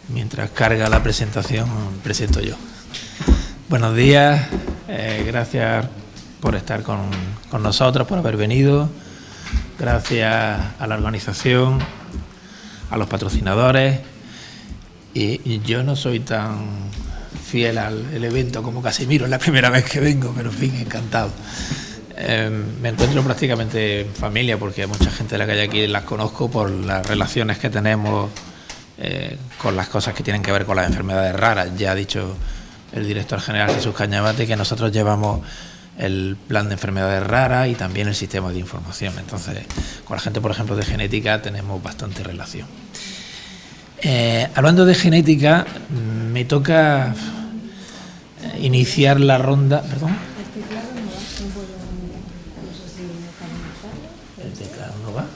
Mientras carga la presentación, presento yo. Buenos días, gracias por estar con nosotros, por haber venido. Gracias a la organización, a los patrocinadores. Y yo no soy tan fiel al evento como Casimiro, es la primera vez que vengo, pero en fin, encantado. Me encuentro prácticamente en familia porque mucha gente de la que hay aquí las conozco por las relaciones que tenemos con las cosas que tienen que ver con las enfermedades raras. Ya ha dicho el director general Jesús Cañabate que nosotros llevamos el plan de enfermedades raras y también el sistema de información. Entonces, con la gente, por ejemplo, de genética tenemos bastante relación. Hablando de genética, me toca iniciar la ronda. ¿Perdón? ¿El teclado no va?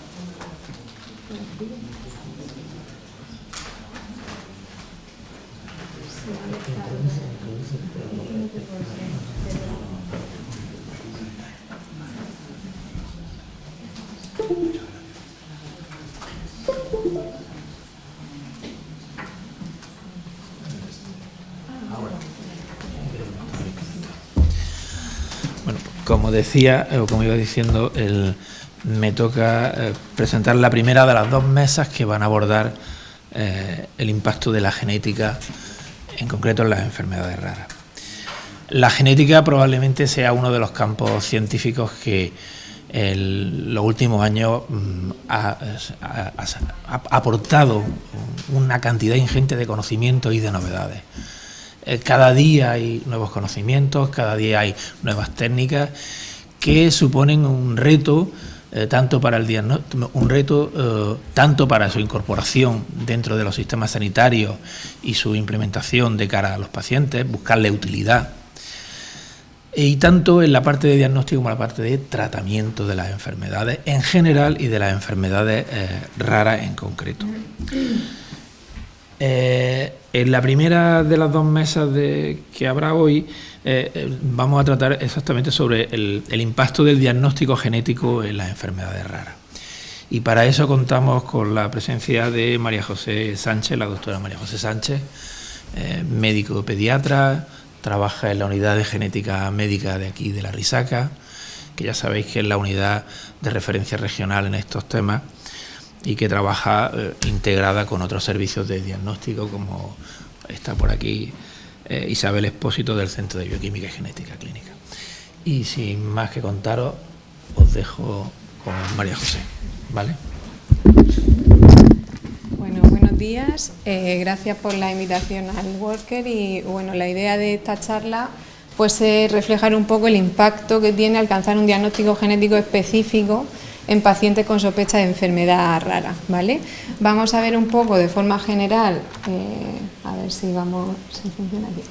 Bueno, como decía, o como iba diciendo, me toca presentar la primera de las dos mesas que van a abordar el impacto de la genética, en concreto en las enfermedades raras. La genética probablemente sea uno de los campos científicos que en los últimos años ha aportado una cantidad ingente de conocimientos y de novedades. Cada día hay nuevos conocimientos, cada día hay nuevas técnicas que suponen un reto tanto para el diagnóstico, tanto para su incorporación dentro de los sistemas sanitarios y su implementación de cara a los pacientes, buscarle utilidad, y tanto en la parte de diagnóstico como en la parte de tratamiento de las enfermedades en general y de las enfermedades raras en concreto. En la primera de las dos mesas que habrá hoy vamos a tratar exactamente sobre el impacto del diagnóstico genético en las enfermedades raras. Y para eso contamos con la presencia de María José Sánchez, la doctora María José Sánchez, médico pediatra, trabaja en la unidad de genética médica de aquí de la Risaca, que ya sabéis que es la unidad de referencia regional en estos temas y que trabaja integrada con otros servicios de diagnóstico, como está por aquí Isabel Espósito del Centro de Bioquímica y Genética Clínica. Y sin más que contaros, os dejo con María José, ¿vale? Bueno, buenos días. Gracias por la invitación al Worker y bueno, la idea de esta charla pues es reflejar un poco el impacto que tiene alcanzar un diagnóstico genético específico en pacientes con sospecha de enfermedad rara, ¿vale? Vamos a ver un poco de forma general, a ver si funciona aquí.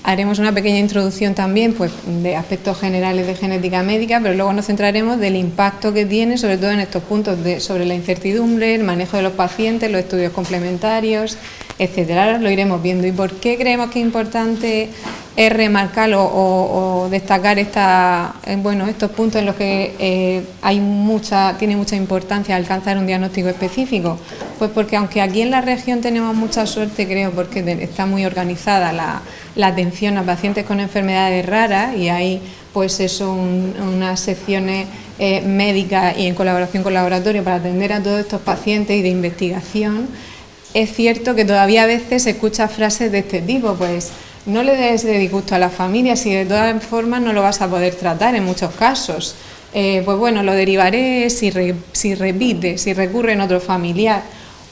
Haremos una pequeña introducción también pues, de aspectos generales de genética médica, pero luego nos centraremos del impacto que tiene, sobre todo en estos puntos sobre la incertidumbre, el manejo de los pacientes, los estudios complementarios, etcétera. Ahora lo iremos viendo. ¿Y por qué creemos que es importante remarcar o destacar estos puntos en los que tiene mucha importancia alcanzar un diagnóstico específico? Pues porque aunque aquí en la región tenemos mucha suerte, creo, porque está muy organizada la atención a pacientes con enfermedades raras y hay pues unas secciones médicas y en colaboración con laboratorio para atender a todos estos pacientes y de investigación, es cierto que todavía a veces se escuchan frases de este tipo, pues no le des de disgusto a la familia si de todas formas no lo vas a poder tratar en muchos casos. Pues bueno, lo derivaré si recurre en otro familiar.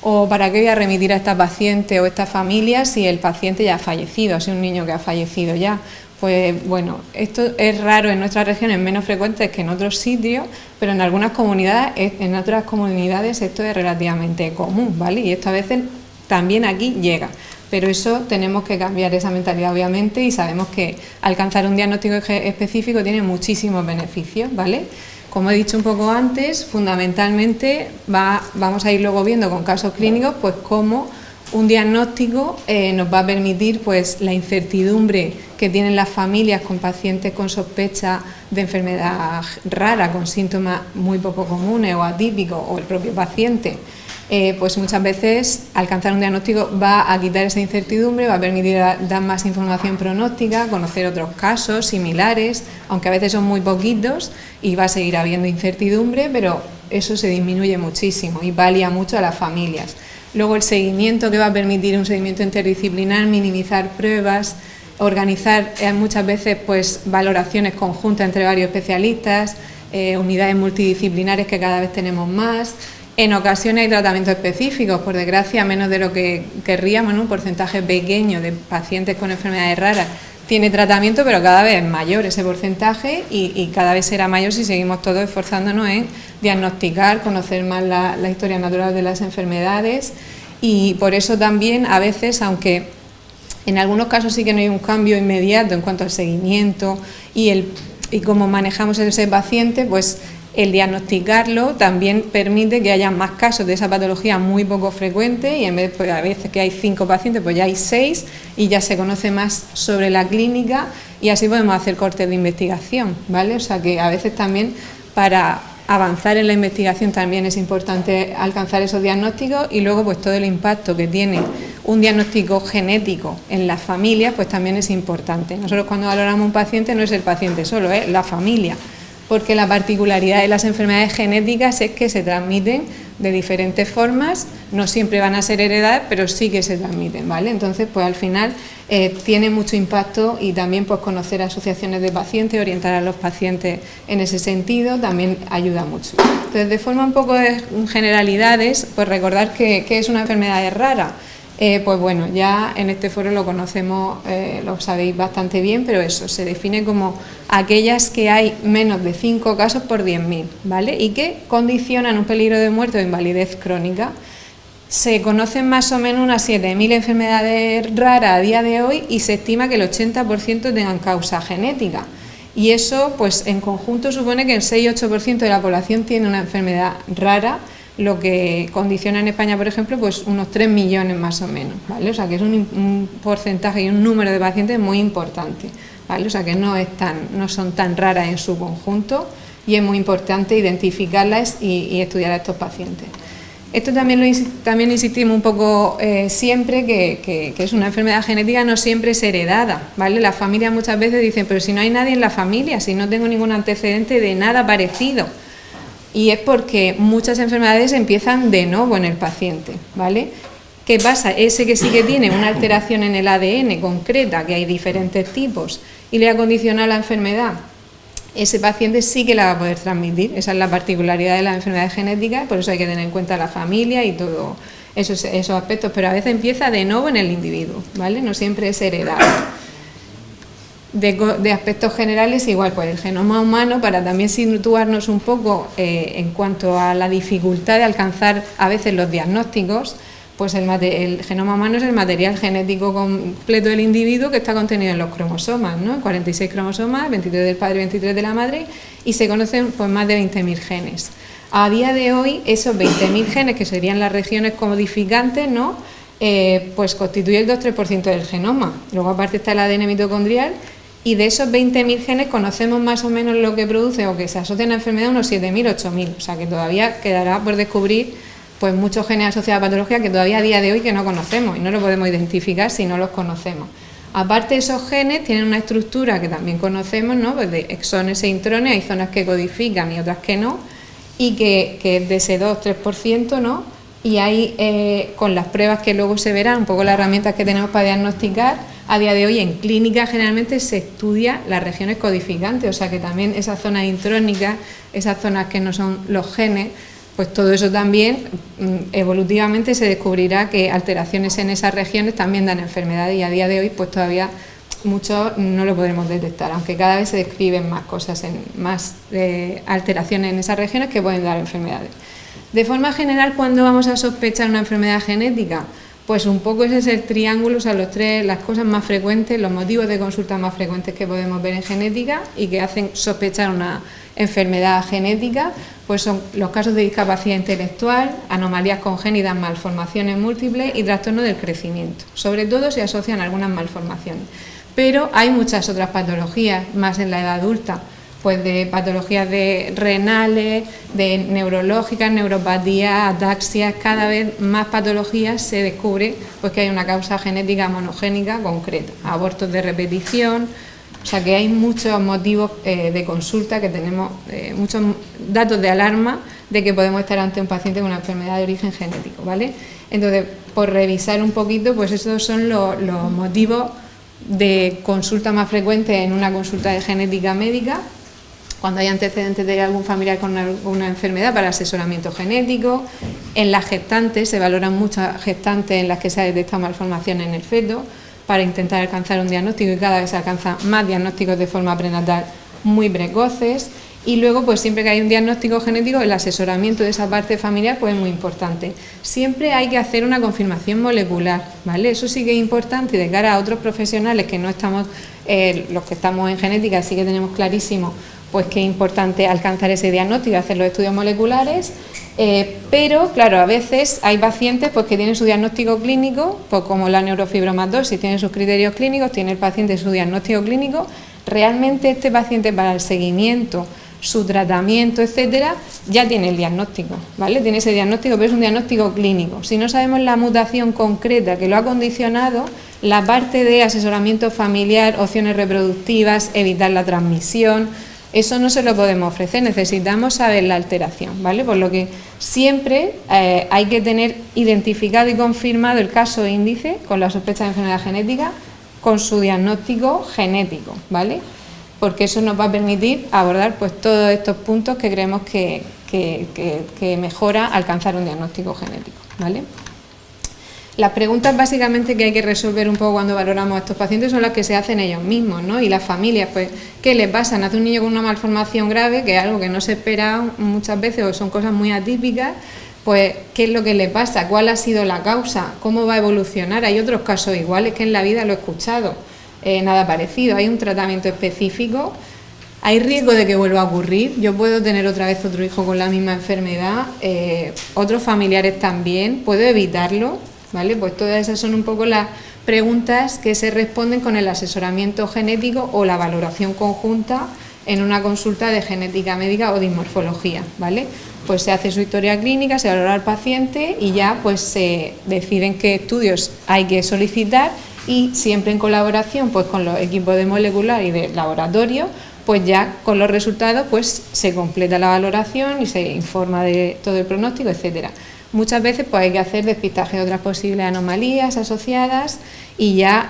O para qué voy a remitir a esta paciente o esta familia si el paciente ya ha fallecido, si es un niño que ha fallecido ya. Pues bueno, esto es raro en nuestra región, es menos frecuente que en otros sitios, pero en otras comunidades esto es relativamente común, ¿vale? Y esto a veces también aquí llega. Pero eso tenemos que cambiar esa mentalidad, obviamente, y sabemos que alcanzar un diagnóstico específico tiene muchísimos beneficios, ¿vale? Como he dicho un poco antes, fundamentalmente vamos a ir luego viendo con casos clínicos pues cómo un diagnóstico nos va a permitir pues la incertidumbre que tienen las familias con pacientes con sospecha de enfermedad rara, con síntomas muy poco comunes o atípicos, o el propio paciente, pues muchas veces alcanzar un diagnóstico va a quitar esa incertidumbre, va a permitir dar más información pronóstica, conocer otros casos similares, aunque a veces son muy poquitos y va a seguir habiendo incertidumbre, pero eso se disminuye muchísimo y valía mucho a las familias. Luego el seguimiento, que va a permitir un seguimiento interdisciplinar, minimizar pruebas, organizar muchas veces pues valoraciones conjuntas entre varios especialistas, unidades multidisciplinares que cada vez tenemos más. En ocasiones hay tratamientos específicos, por desgracia, menos de lo que querríamos, ¿no? Un porcentaje pequeño de pacientes con enfermedades raras tiene tratamiento, pero cada vez es mayor ese porcentaje y cada vez será mayor si seguimos todos esforzándonos en diagnosticar, conocer más la historia natural de las enfermedades, y por eso también a veces, aunque en algunos casos sí que no hay un cambio inmediato en cuanto al seguimiento y cómo manejamos ese paciente, pues el diagnosticarlo también permite que haya más casos de esa patología muy poco frecuente, y en vez de, pues, a veces que hay 5 pacientes, pues ya hay 6 y ya se conoce más sobre la clínica y así podemos hacer cortes de investigación, ¿vale? O sea que a veces también para avanzar en la investigación también es importante alcanzar esos diagnósticos, y luego pues todo el impacto que tiene un diagnóstico genético en las familias pues también es importante. Nosotros cuando valoramos un paciente no es el paciente solo, es la familia, porque la particularidad de las enfermedades genéticas es que se transmiten de diferentes formas, no siempre van a ser heredadas, pero sí que se transmiten, ¿vale? Entonces, pues al final tiene mucho impacto, y también pues conocer asociaciones de pacientes, orientar a los pacientes en ese sentido, también ayuda mucho. Entonces, de forma un poco de generalidades, pues recordar que es una enfermedad rara. Pues bueno, ya en este foro lo conocemos, lo sabéis bastante bien, pero eso se define como aquellas que hay menos de 5 casos por 10.000, ¿vale? Y que condicionan un peligro de muerte o invalidez crónica. Se conocen más o menos unas 7.000 enfermedades raras a día de hoy, y se estima que el 80% tengan causa genética. Y eso, pues en conjunto, supone que el 6-8% de la población tiene una enfermedad rara, lo que condiciona en España, por ejemplo, pues unos 3 millones más o menos, ¿vale? O sea que es un porcentaje y un número de pacientes muy importante, ¿vale? O sea que no son tan raras en su conjunto, y es muy importante identificarlas y estudiar a estos pacientes. Esto también insistimos un poco siempre, que es una enfermedad genética, no siempre es heredada, ¿vale? Las familias muchas veces dicen, pero si no hay nadie en la familia, si no tengo ningún antecedente de nada parecido. Y es porque muchas enfermedades empiezan de nuevo en el paciente, ¿vale? ¿Qué pasa? Ese que sí que tiene una alteración en el ADN concreta, que hay diferentes tipos, y le ha condicionado la enfermedad, ese paciente sí que la va a poder transmitir. Esa es la particularidad de las enfermedades genéticas, por eso hay que tener en cuenta la familia y todos esos aspectos, pero a veces empieza de nuevo en el individuo, ¿vale? No siempre es heredado. De aspectos generales, igual, pues el genoma humano, para también situarnos un poco en cuanto a la dificultad de alcanzar a veces los diagnósticos, pues el genoma humano es el material genético completo del individuo que está contenido en los cromosomas, ¿no? 46 cromosomas, 23 del padre y 23 de la madre, y se conocen pues más de 20.000 genes. A día de hoy, esos 20.000 genes, que serían las regiones codificantes, ¿no? Pues constituye el 2-3% del genoma. Luego aparte está el ADN mitocondrial, y de esos 20.000 genes conocemos más o menos lo que produce o que se asocian a la enfermedad unos 7.000, 8.000, o sea que todavía quedará por descubrir pues muchos genes asociados a patologías que todavía a día de hoy que no conocemos, y no lo podemos identificar si no los conocemos. Aparte, esos genes tienen una estructura que también conocemos, ¿no? Pues de exones e intrones, hay zonas que codifican y otras que no, y que es de ese 2-3%, ¿no? Y ahí, con las pruebas que luego se verán, un poco las herramientas que tenemos para diagnosticar, a día de hoy en clínica generalmente se estudia las regiones codificantes, o sea que también esas zonas intrónicas, esas zonas que no son los genes, pues todo eso también evolutivamente se descubrirá que alteraciones en esas regiones también dan enfermedades, y a día de hoy pues todavía muchos no lo podremos detectar, aunque cada vez se describen más cosas, más alteraciones en esas regiones que pueden dar enfermedades. De forma general, ¿cuándo vamos a sospechar una enfermedad genética? Pues un poco ese es el triángulo, o sea, las cosas más frecuentes, los motivos de consulta más frecuentes que podemos ver en genética y que hacen sospechar una enfermedad genética, pues son los casos de discapacidad intelectual, anomalías congénitas, malformaciones múltiples y trastorno del crecimiento. Sobre todo se asocian algunas malformaciones, pero hay muchas otras patologías más en la edad adulta, pues de patologías renales, de neurológicas, neuropatías, ataxias, cada vez más patologías se descubre pues que hay una causa genética monogénica concreta, abortos de repetición, o sea que hay muchos motivos de consulta, que tenemos muchos datos de alarma de que podemos estar ante un paciente con una enfermedad de origen genético, ¿vale? Entonces, por revisar un poquito, pues esos son los motivos de consulta más frecuentes en una consulta de genética médica, cuando hay antecedentes de algún familiar con una enfermedad, para asesoramiento genético. En las gestantes, se valoran muchas gestantes en las que se ha detectado malformaciones en el feto, para intentar alcanzar un diagnóstico, y cada vez se alcanzan más diagnósticos de forma prenatal muy precoces. Y luego, pues siempre que hay un diagnóstico genético, el asesoramiento de esa parte familiar pues es muy importante. Siempre hay que hacer una confirmación molecular, ¿vale? Eso sí que es importante, y de cara a otros profesionales que no estamos, los que estamos en genética, sí que tenemos clarísimo pues que es importante alcanzar ese diagnóstico, hacer los estudios moleculares, pero claro, a veces hay pacientes pues que tienen su diagnóstico clínico, pues como la neurofibromatosis tiene sus criterios clínicos, tiene el paciente su diagnóstico clínico, realmente este paciente, para el seguimiento, su tratamiento, etcétera, ya tiene el diagnóstico, ¿vale? Tiene ese diagnóstico, pero es un diagnóstico clínico. Si no sabemos la mutación concreta que lo ha condicionado, la parte de asesoramiento familiar, opciones reproductivas, evitar la transmisión, eso no se lo podemos ofrecer, necesitamos saber la alteración, ¿vale? Por lo que siempre hay que tener identificado y confirmado el caso índice con la sospecha de enfermedad genética, con su diagnóstico genético, ¿vale? Porque eso nos va a permitir abordar pues todos estos puntos que creemos que mejora alcanzar un diagnóstico genético, ¿vale? Las preguntas básicamente que hay que resolver un poco cuando valoramos a estos pacientes son las que se hacen ellos mismos, ¿no? Y las familias, pues, ¿qué les pasa? Nace un niño con una malformación grave, que es algo que no se espera muchas veces, o son cosas muy atípicas, pues, ¿qué es lo que le pasa? ¿Cuál ha sido la causa? ¿Cómo va a evolucionar? Hay otros casos iguales que en la vida lo he escuchado, nada parecido, hay un tratamiento específico. ¿Hay riesgo de que vuelva a ocurrir? Yo puedo tener otra vez otro hijo con la misma enfermedad, otros familiares también, ¿puedo evitarlo? ¿Vale? Pues todas esas son un poco las preguntas que se responden con el asesoramiento genético o la valoración conjunta en una consulta de genética médica o dismorfología, ¿vale? Pues se hace su historia clínica, se valora al paciente y ya pues se deciden qué estudios hay que solicitar, y siempre en colaboración pues con los equipos de molecular y de laboratorio, pues ya con los resultados pues se completa la valoración y se informa de todo el pronóstico, etcétera. Muchas veces pues hay que hacer despistaje de otras posibles anomalías asociadas, y ya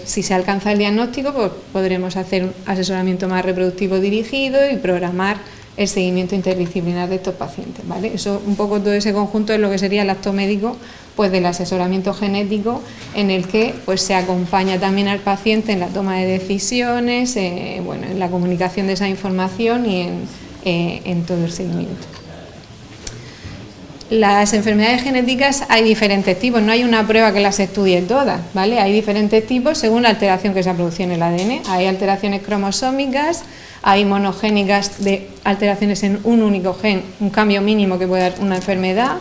si se alcanza el diagnóstico pues podremos hacer un asesoramiento más reproductivo dirigido y programar el seguimiento interdisciplinar de estos pacientes, ¿vale? Eso, un poco todo ese conjunto es lo que sería el acto médico pues del asesoramiento genético, en el que pues se acompaña también al paciente en la toma de decisiones, bueno, en la comunicación de esa información y en todo el seguimiento. Las enfermedades genéticas hay diferentes tipos, no hay una prueba que las estudie todas, ¿vale? Hay diferentes tipos según la alteración que se ha producido en el ADN. Hay alteraciones cromosómicas, hay monogénicas de alteraciones en un único gen, un cambio mínimo que puede dar una enfermedad.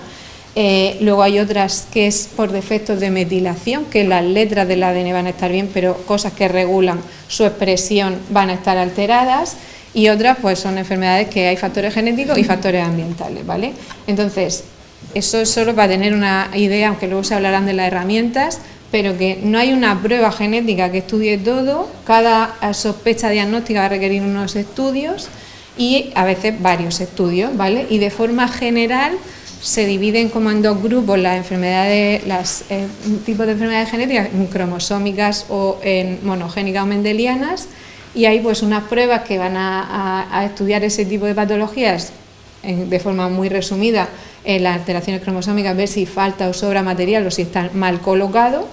Luego hay otras que es por defectos de metilación, que las letras del ADN van a estar bien, pero cosas que regulan su expresión van a estar alteradas. Y otras pues son enfermedades que hay factores genéticos y factores ambientales, ¿vale? Entonces, eso es solo para tener una idea, aunque luego se hablarán de las herramientas, pero que no hay una prueba genética que estudie todo. Cada sospecha diagnóstica va a requerir unos estudios y a veces varios estudios, ¿vale? Y de forma general se dividen como en dos grupos las enfermedades, los tipos de enfermedades genéticas, en cromosómicas o en monogénicas o mendelianas. Y hay pues unas pruebas que van a estudiar ese tipo de patologías de forma muy resumida, en las alteraciones cromosómicas, ver si falta o sobra material o si está mal colocado,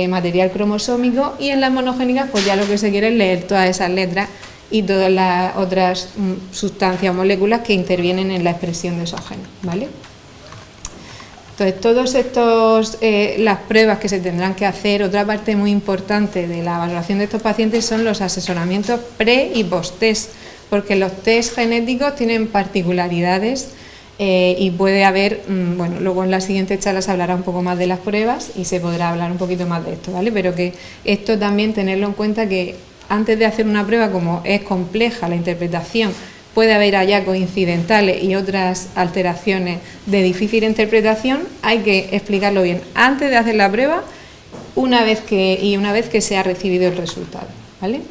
material cromosómico, y en las monogénicas pues ya lo que se quiere es leer todas esas letras y todas las otras sustancias o moléculas que intervienen en la expresión de esos genes, ¿vale? Entonces, todos estos, las pruebas que se tendrán que hacer, otra parte muy importante de la valoración de estos pacientes son los asesoramientos pre y post-test, porque los test genéticos tienen particularidades y puede haber, bueno, luego en las siguientes charlas se hablará un poco más de las pruebas y se podrá hablar un poquito más de esto, ¿vale? Pero que esto también tenerlo en cuenta, que antes de hacer una prueba, como es compleja la interpretación, puede haber hallazgos incidentales y otras alteraciones de difícil interpretación, hay que explicarlo bien antes de hacer la prueba una vez que se ha recibido el resultado, ¿vale?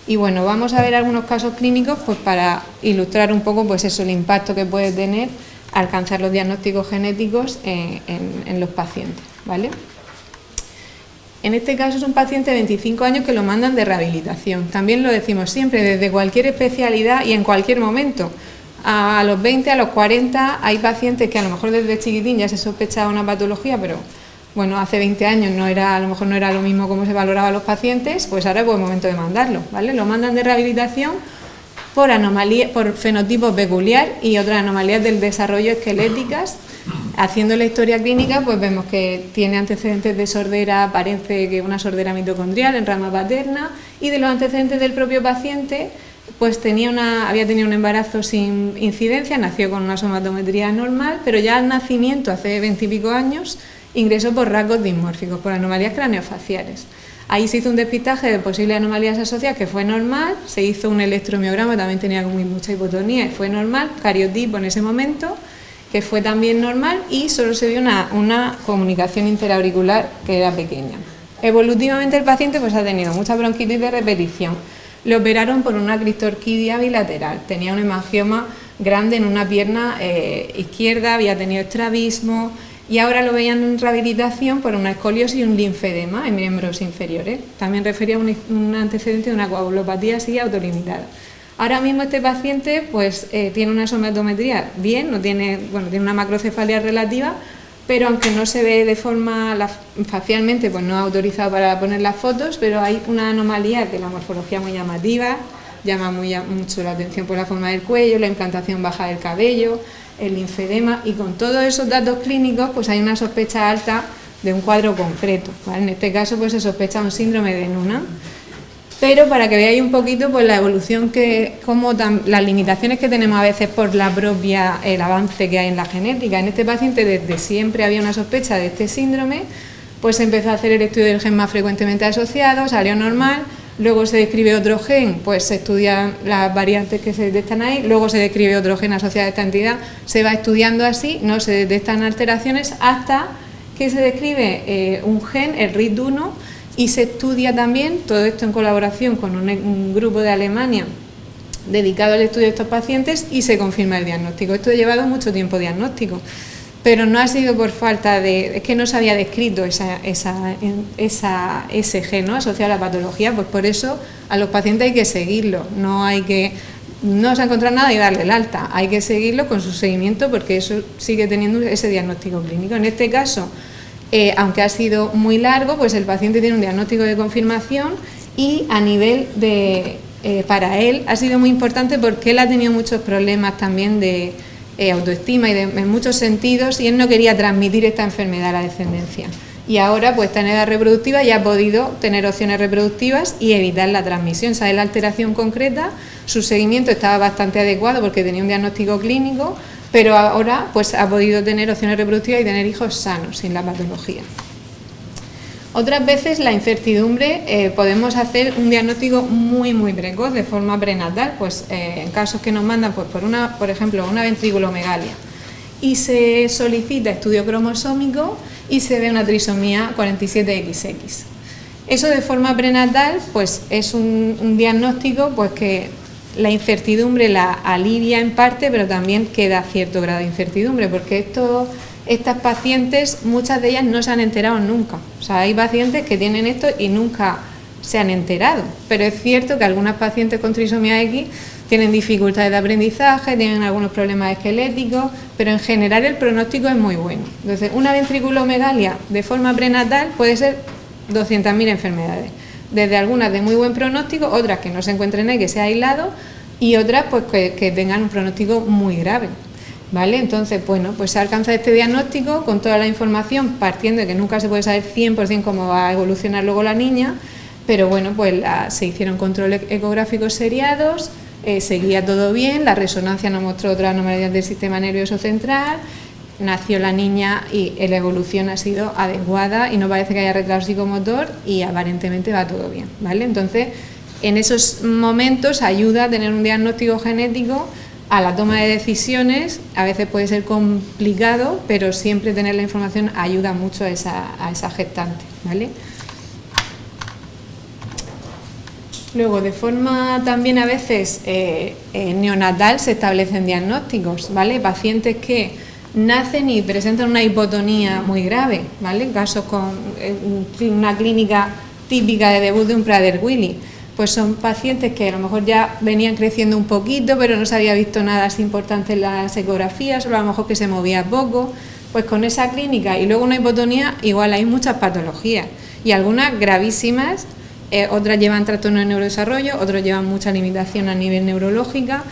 Y bueno, vamos a ver algunos casos clínicos pues para ilustrar un poco pues eso, el impacto que puede tener alcanzar los diagnósticos genéticos en los pacientes, ¿vale? En este caso es un paciente de 25 años que lo mandan de rehabilitación. También lo decimos siempre, desde cualquier especialidad y en cualquier momento. A los 20, a los 40, hay pacientes que a lo mejor desde chiquitín ya se sospechaba una patología, pero bueno, hace 20 años a lo mejor no era lo mismo como se valoraba a los pacientes, pues ahora es buen momento de mandarlo, ¿vale? Lo mandan de rehabilitación por anomalía, por fenotipo peculiar y otras anomalías del desarrollo esqueléticas. Haciendo la historia clínica, pues vemos que tiene antecedentes de sordera, parece que una sordera mitocondrial en rama paterna, y de los antecedentes del propio paciente, pues había tenido un embarazo sin incidencia, nació con una somatometría normal, pero ya al nacimiento, hace 20 y pico años, ingresó por rasgos dismórficos, por anomalías craneofaciales. Ahí se hizo un despistaje de posibles anomalías asociadas, que fue normal, se hizo un electromiograma, también tenía mucha hipotonía, y fue normal, cariotipo en ese momento, que fue también normal, y solo se vio una comunicación interauricular que era pequeña. Evolutivamente el paciente pues ha tenido mucha bronquitis de repetición. Le operaron por una criptorquidia bilateral, tenía un hemangioma grande en una pierna izquierda, había tenido estrabismo, y ahora lo veían en rehabilitación por una escoliosis y un linfedema en miembros inferiores. También refería a un antecedente de una coagulopatía así autolimitada. Ahora mismo este paciente pues tiene una somatometría bien, tiene una macrocefalia relativa, pero aunque no se ve de forma facialmente, pues no ha autorizado para poner las fotos, pero hay una anomalía de la morfología muy llamativa, llama mucho la atención por la forma del cuello, la implantación baja del cabello, el linfedema, y con todos esos datos clínicos pues hay una sospecha alta de un cuadro concreto, ¿vale? En este caso pues se sospecha un síndrome de Noonan. Pero para que veáis un poquito pues la evolución las limitaciones que tenemos a veces por el avance que hay en la genética. En este paciente desde siempre había una sospecha de este síndrome, pues se empezó a hacer el estudio del gen más frecuentemente asociado, salió normal, luego se describe otro gen, pues se estudian las variantes que se detectan ahí, luego se describe otro gen asociado a esta entidad, se va estudiando así, no se detectan alteraciones hasta que se describe un gen, el RID1, y se estudia también, todo esto en colaboración con un grupo de Alemania dedicado al estudio de estos pacientes, y se confirma el diagnóstico. Esto ha llevado mucho tiempo diagnóstico, pero no ha sido por falta es que no se había descrito ese gen, ¿no?, asociado a la patología, pues por eso a los pacientes hay que seguirlo, no se ha encontrado nada y darle el alta, hay que seguirlo con su seguimiento porque eso sigue teniendo ese diagnóstico clínico. En este caso, aunque ha sido muy largo, pues el paciente tiene un diagnóstico de confirmación, y a nivel para él ha sido muy importante porque él ha tenido muchos problemas también de autoestima y en muchos sentidos, y él no quería transmitir esta enfermedad a la descendencia. Y ahora pues está en edad reproductiva y ha podido tener opciones reproductivas y evitar la transmisión. Sabe la alteración concreta, su seguimiento estaba bastante adecuado porque tenía un diagnóstico clínico, pero ahora pues ha podido tener opciones reproductivas y tener hijos sanos, sin la patología. Otras veces la incertidumbre, podemos hacer un diagnóstico muy precoz de forma prenatal, pues en casos que nos mandan pues por ejemplo una ventriculomegalia, y se solicita estudio cromosómico y se ve una trisomía 47XX. Eso de forma prenatal pues es un diagnóstico pues que la incertidumbre la alivia en parte, pero también queda cierto grado de incertidumbre, porque estas pacientes, muchas de ellas no se han enterado nunca. O sea, hay pacientes que tienen esto y nunca se han enterado, pero es cierto que algunas pacientes con trisomía X tienen dificultades de aprendizaje, tienen algunos problemas esqueléticos, pero en general el pronóstico es muy bueno. Entonces, una ventriculomegalia de forma prenatal puede ser 200.000 enfermedades, desde algunas de muy buen pronóstico, otras que no se encuentren ahí, que sea aislado, y otras pues que tengan un pronóstico muy grave, ¿vale? Entonces, bueno, pues se alcanza este diagnóstico con toda la información, partiendo de que nunca se puede saber 100% cómo va a evolucionar luego la niña, pero bueno, pues se hicieron controles ecográficos seriados, seguía todo bien, la resonancia no mostró otras anomalías del sistema nervioso central, nació la niña y la evolución ha sido adecuada y no parece que haya retraso psicomotor y aparentemente va todo bien, ¿vale? Entonces, en esos momentos ayuda a tener un diagnóstico genético a la toma de decisiones. A veces puede ser complicado, pero siempre tener la información ayuda mucho a esa gestante, ¿vale? Luego, de forma también a veces neonatal se establecen diagnósticos, ¿vale? Pacientes que nacen y presentan una hipotonía muy grave, ¿vale? Casos con una clínica típica de debut de un Prader-Willi, pues son pacientes que a lo mejor ya venían creciendo un poquito, pero no se había visto nada así importante en las ecografías, o a lo mejor que se movía poco. Pues con esa clínica y luego una hipotonía, igual hay muchas patologías, y algunas gravísimas. Otras llevan trastorno de neurodesarrollo, otros llevan mucha limitación a nivel neurológica.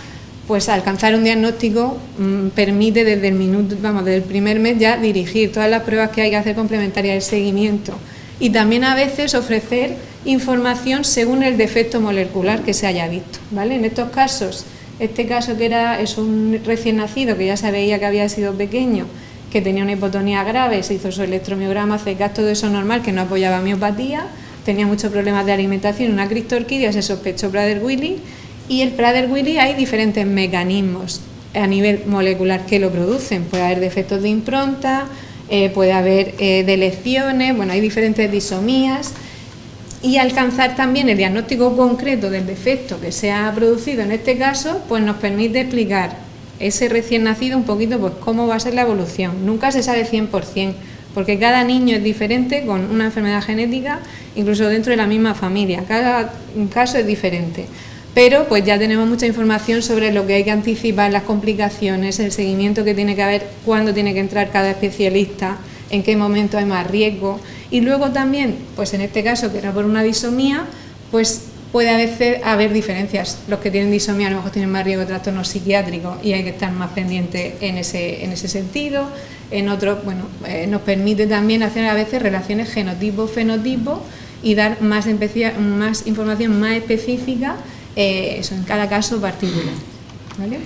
Pues alcanzar un diagnóstico permite desde el primer mes ya dirigir todas las pruebas que hay que hacer complementarias del seguimiento, y también a veces ofrecer información según el defecto molecular que se haya visto, ¿vale? En estos casos, este caso que es un recién nacido que ya se veía que había sido pequeño, que tenía una hipotonía grave, se hizo su electromiograma, CK, todo eso normal, que no apoyaba miopatía, tenía muchos problemas de alimentación, una criptorquidia, se sospechó Prader-Willi, y el Prader-Willi hay diferentes mecanismos a nivel molecular que lo producen. Puede haber defectos de impronta, puede haber deleciones, bueno, hay diferentes disomías, y alcanzar también el diagnóstico concreto del defecto que se ha producido en este caso, pues nos permite explicar ese recién nacido un poquito, pues cómo va a ser la evolución. Nunca se sabe 100%, porque cada niño es diferente con una enfermedad genética, incluso dentro de la misma familia, cada caso es diferente. Pero pues ya tenemos mucha información sobre lo que hay que anticipar, las complicaciones, el seguimiento que tiene que haber, cuándo tiene que entrar cada especialista, en qué momento hay más riesgo. Y luego también, pues en este caso que era por una disomía, pues puede haber diferencias. Los que tienen disomía a lo mejor tienen más riesgo de trastorno psiquiátrico y hay que estar más pendientes en ese sentido. En otros, bueno, nos permite también hacer a veces relaciones genotipo-fenotipo y dar más información más específica, eso en cada caso particular, ¿vale?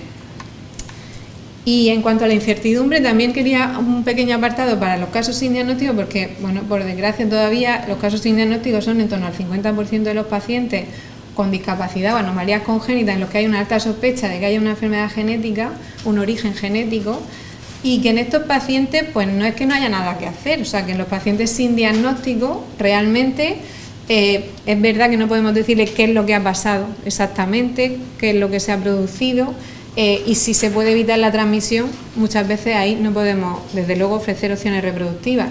Y en cuanto a la incertidumbre, también quería un pequeño apartado para los casos sin diagnóstico, porque, bueno, por desgracia todavía los casos sin diagnóstico son en torno al 50% de los pacientes con discapacidad o anomalías congénitas en los que hay una alta sospecha de que haya una enfermedad genética, un origen genético, y que en estos pacientes pues no es que no haya nada que hacer, o sea que en los pacientes sin diagnóstico realmente es verdad que no podemos decirles qué es lo que ha pasado exactamente, qué es lo que se ha producido, y si se puede evitar la transmisión, muchas veces ahí no podemos, desde luego, ofrecer opciones reproductivas.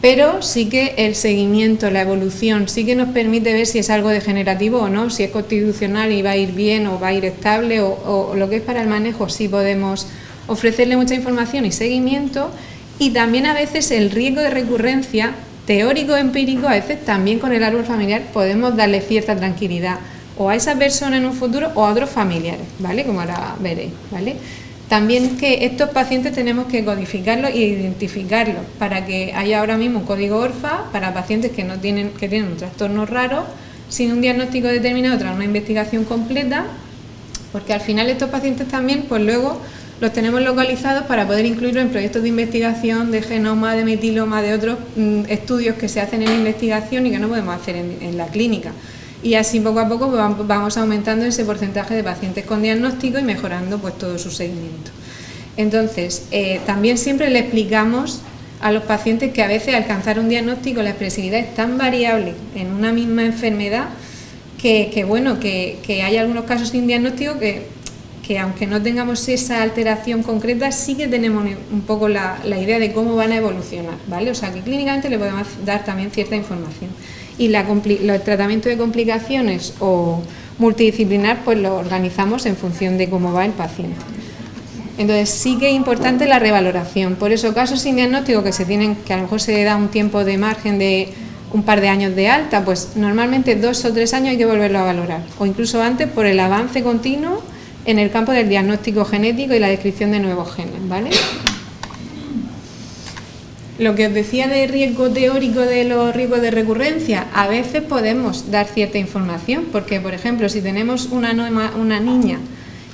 Pero sí que el seguimiento, la evolución, sí que nos permite ver si es algo degenerativo o no, si es constitucional y va a ir bien o va a ir estable, o lo que es para el manejo, sí podemos ofrecerle mucha información y seguimiento. Y también a veces el riesgo de recurrencia, teórico empírico, a veces también con el árbol familiar podemos darle cierta tranquilidad o a esa persona en un futuro o a otros familiares, ¿vale? Como ahora veréis, ¿vale? También que estos pacientes tenemos que codificarlos e identificarlos para que haya ahora mismo un código ORFA para pacientes que tienen un trastorno raro, sin un diagnóstico determinado tras una investigación completa, porque al final estos pacientes también, pues luego los tenemos localizados para poder incluirlos en proyectos de investigación de genoma, de metiloma, de otros estudios que se hacen en investigación y que no podemos hacer en la clínica. Y así poco a poco vamos aumentando ese porcentaje de pacientes con diagnóstico y mejorando pues todo su seguimiento. Entonces, también siempre le explicamos a los pacientes que a veces alcanzar un diagnóstico, la expresividad es tan variable en una misma enfermedad que hay algunos casos sin diagnóstico que aunque no tengamos esa alteración concreta, sí que tenemos un poco la idea de cómo van a evolucionar, ¿vale? O sea, que clínicamente le podemos dar también cierta información. Y el tratamiento de complicaciones o multidisciplinar, pues lo organizamos en función de cómo va el paciente. Entonces, sí que es importante la revaloración. Por eso, casos sin diagnóstico que a lo mejor se da un tiempo de margen de un par de años de alta, pues normalmente 2 o 3 años hay que volverlo a valorar. O incluso antes, por el avance continuo en el campo del diagnóstico genético y la descripción de nuevos genes, ¿vale? Lo que os decía de riesgo teórico de los riesgos de recurrencia, a veces podemos dar cierta información, porque, por ejemplo, si tenemos una niña,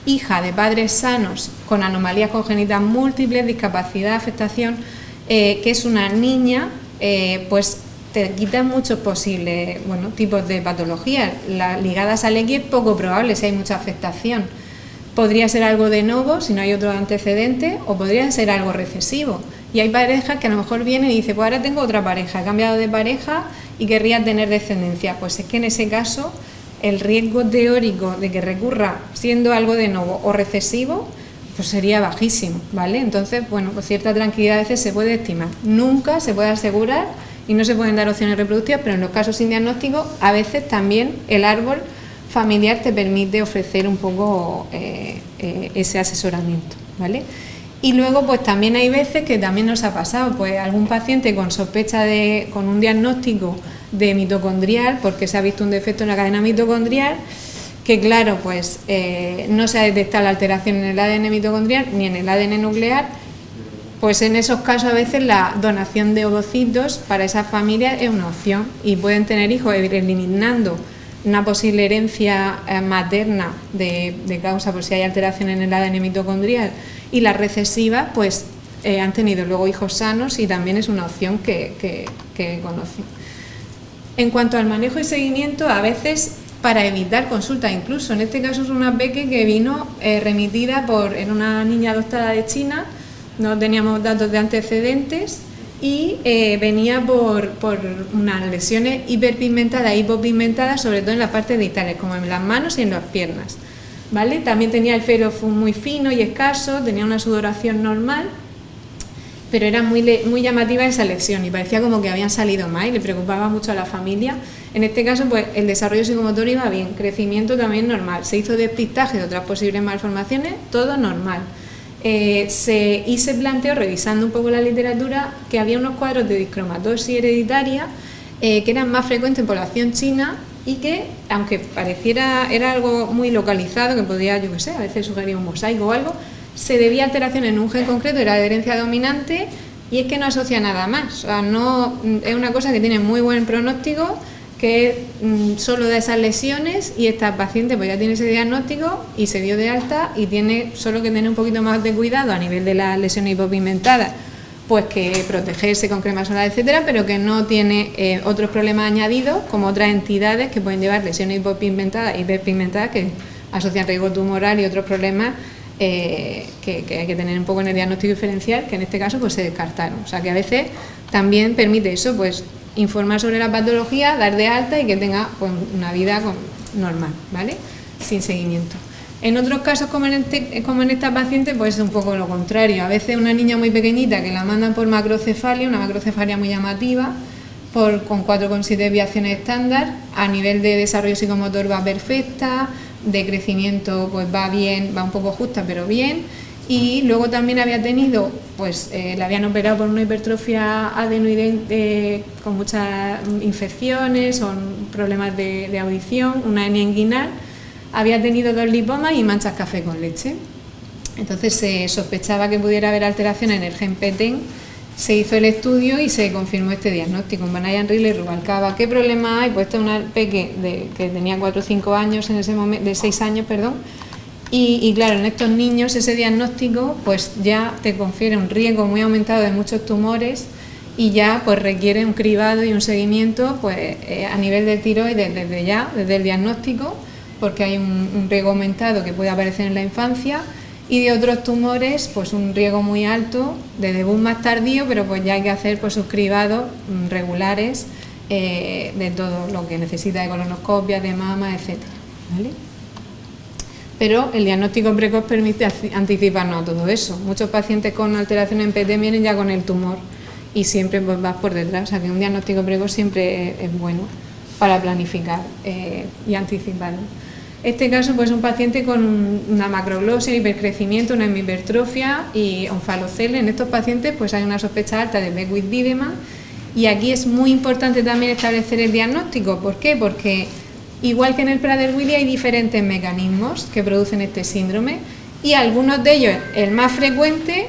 hija de padres sanos, con anomalías congénitas múltiples, discapacidad, afectación, que es una niña, pues te quitan muchos posibles tipos de patologías. Las ligadas al X es poco probable si hay mucha afectación. Podría ser algo de novo si no hay otro antecedente, o podría ser algo recesivo. Y hay parejas que a lo mejor vienen y dicen, pues ahora tengo otra pareja, he cambiado de pareja y querría tener descendencia. Pues es que en ese caso el riesgo teórico de que recurra siendo algo de novo o recesivo, pues sería bajísimo, ¿vale? Entonces, pues cierta tranquilidad a veces se puede estimar. Nunca se puede asegurar y no se pueden dar opciones reproductivas, pero en los casos sin diagnóstico, a veces también el árbol familiar te permite ofrecer un poco ese asesoramiento, ¿vale? Y luego, pues también hay veces que también nos ha pasado, pues algún paciente con sospecha con un diagnóstico de mitocondrial, porque se ha visto un defecto en la cadena mitocondrial, que claro, pues no se ha detectado la alteración en el ADN mitocondrial ni en el ADN nuclear. Pues en esos casos a veces la donación de ovocitos para esa familia es una opción y pueden tener hijos eliminando una posible herencia materna de causa por si hay alteración en el ADN mitocondrial, y las recesivas pues han tenido luego hijos sanos y también es una opción que conocen. En cuanto al manejo y seguimiento, a veces para evitar consultas, incluso en este caso es una peque que vino remitida era una niña adoptada de China, no teníamos datos de antecedentes y venía por unas lesiones hiperpigmentadas, hipopigmentadas, sobre todo en la parte distales, como en las manos y en las piernas, ¿vale? También tenía el fero muy fino y escaso, tenía una sudoración normal, pero era muy llamativa esa lesión y parecía como que habían salido más y le preocupaba mucho a la familia. En este caso, pues el desarrollo psicomotor iba bien, crecimiento también normal, se hizo despistaje de otras posibles malformaciones, todo normal. Se planteó, revisando un poco la literatura, que había unos cuadros de discromatosis hereditaria que eran más frecuentes en población china y que, aunque pareciera era algo muy localizado, que podía, yo qué sé, a veces sugerir un mosaico o algo, se debía a alteración en un gen concreto, era de herencia dominante, y es que no asocia nada más. O sea, no, es una cosa que tiene muy buen pronóstico, que solo da esas lesiones, y esta paciente pues ya tiene ese diagnóstico y se dio de alta y tiene solo que tener un poquito más de cuidado a nivel de las lesiones hipopigmentadas, pues que protegerse con crema solar, etcétera, pero que no tiene otros problemas añadidos como otras entidades que pueden llevar lesiones hipopigmentadas, hiperpigmentadas, que asocian riesgo tumoral y otros problemas que hay que tener un poco en el diagnóstico diferencial, que en este caso pues se descartaron. O sea que a veces también permite eso, pues informar sobre la patología, dar de alta y que tenga pues una vida normal, ¿vale? Sin seguimiento. En otros casos, como en esta paciente, pues es un poco lo contrario. A veces una niña muy pequeñita que la mandan por macrocefalia, una macrocefalia muy llamativa, con 4,7 desviaciones estándar, a nivel de desarrollo psicomotor va perfecta, de crecimiento pues va bien, va un poco justa pero bien, y luego también había tenido, pues la habían operado por una hipertrofia adenoide con muchas infecciones o problemas de audición, una hernia inguinal, había tenido 2 lipomas y manchas café con leche. Entonces se sospechaba que pudiera haber alteración en el gen PTEN, se hizo el estudio y se confirmó este diagnóstico en Banaya-Enrile y Rubalcaba. ¿Qué problema hay? Pues esta es una peque que tenía 4 o 5 años en ese momento, de 6 años, perdón, y claro, en estos niños ese diagnóstico pues ya te confiere un riesgo muy aumentado de muchos tumores y ya pues requiere un cribado y un seguimiento pues a nivel del tiroides desde el diagnóstico, porque hay un riesgo aumentado que puede aparecer en la infancia, y de otros tumores pues un riesgo muy alto de debut más tardío, pero pues ya hay que hacer pues sus cribados regulares de todo lo que necesita, de colonoscopia, de mama, etcétera, ¿vale? Pero el diagnóstico precoz permite anticiparnos a todo eso. Muchos pacientes con alteraciones en PT vienen ya con el tumor y siempre pues vas por detrás, o sea que un diagnóstico precoz siempre es bueno para planificar y anticiparlo. Este caso pues es un paciente con una macroglosia, hipercrecimiento, una hemipertrofia y onfalocele. En estos pacientes pues hay una sospecha alta de Beckwith-Wiedemann, y aquí es muy importante también establecer el diagnóstico. ¿Por qué? Porque igual que en el Prader-Willi hay diferentes mecanismos que producen este síndrome, y algunos de ellos, el más frecuente,